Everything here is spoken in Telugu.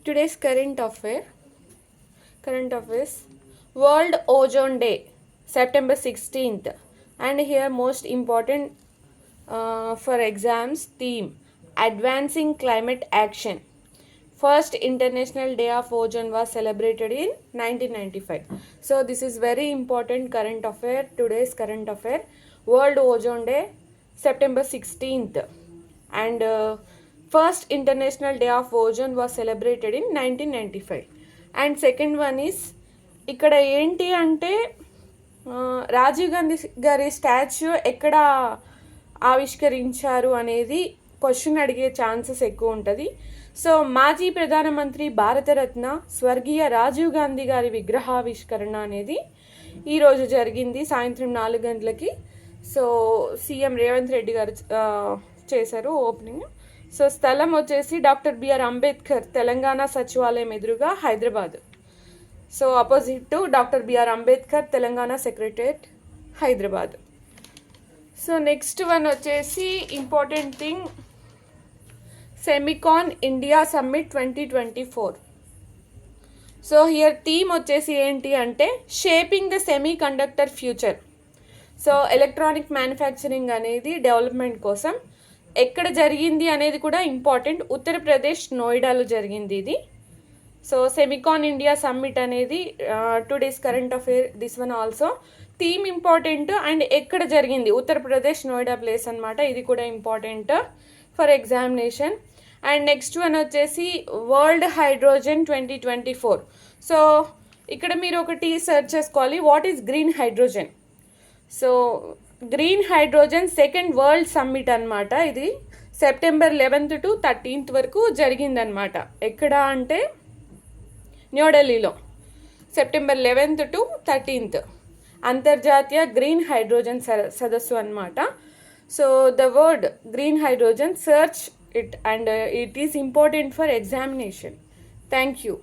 Today's current affairs, World Ozone Day, September 16th, and here most important for exams theme, Advancing Climate Action. First International Day of Ozone was celebrated in 1995. So this is very important current affair. Today's current affair, World Ozone Day, September 16th, and first International Day of Ozone was celebrated in 1995. And second one is ఇక్కడ ఏంటి అంటే రాజీవ్ గాంధీ గారి స్టాచ్యూ ఎక్కడ ఆవిష్కరించారు అనేది క్వశ్చన్ అడిగే ఛాన్సెస్ ఎక్కువ ఉంటుంది. సో మాజీ ప్రధానమంత్రి భారతరత్న స్వర్గీయ రాజీవ్ గాంధీ గారి విగ్రహావిష్కరణ అనేది ఈరోజు జరిగింది సాయంత్రం 4 గంటలకి. సో సీఎం రేవంత్ రెడ్డి గారు చేశారు ఓపెనింగ్. సో స్థలం వచ్చేసి డాక్టర్ బిఆర్ అంబేద్కర్ తెలంగాణ సచివాలయం ఎదురుగా Hyderabad. So opposite to doctor B R Ambedkar Telangana secretariat Hyderabad. So next one వచ్చేసి important thing, semicon India summit 2024. So here theme వచ్చేసి ఏంటి అంటే shaping the semiconductor future. So electronic manufacturing అనేది డెవలప్మెంట్ కోసం ఎక్కడ జరిగింది అనేది కూడా ఇంపార్టెంట్. ఉత్తరప్రదేశ్ నోయిడాలో జరిగింది ఇది. సో సెమికాన్ ఇండియా సమ్మిట్ అనేది today's current affair. This one also theme important and ఎక్కడ జరిగింది, ఉత్తరప్రదేశ్ నోయిడా ప్లేస్ అనమాట. ఇది కూడా important for examination. And next one వచ్చేసి వరల్డ్ హైడ్రోజన్ 2024. సో ఇక్కడ మీరు ఒకటి సెర్చ్ చేసుకోవాలి, what is green hydrogen. So green hydrogen second world summit అనమాట. ఇది సెప్టెంబర్ 11th to 13th వరకు జరిగిందనమాట. ఎక్కడ అంటే న్యూఢిల్లీలో సెప్టెంబర్ 11th to 13th అంతర్జాతీయ గ్రీన్ హైడ్రోజన్ సదస్సు అనమాట. So the word green hydrogen, search it and it is important for examination. Thank you.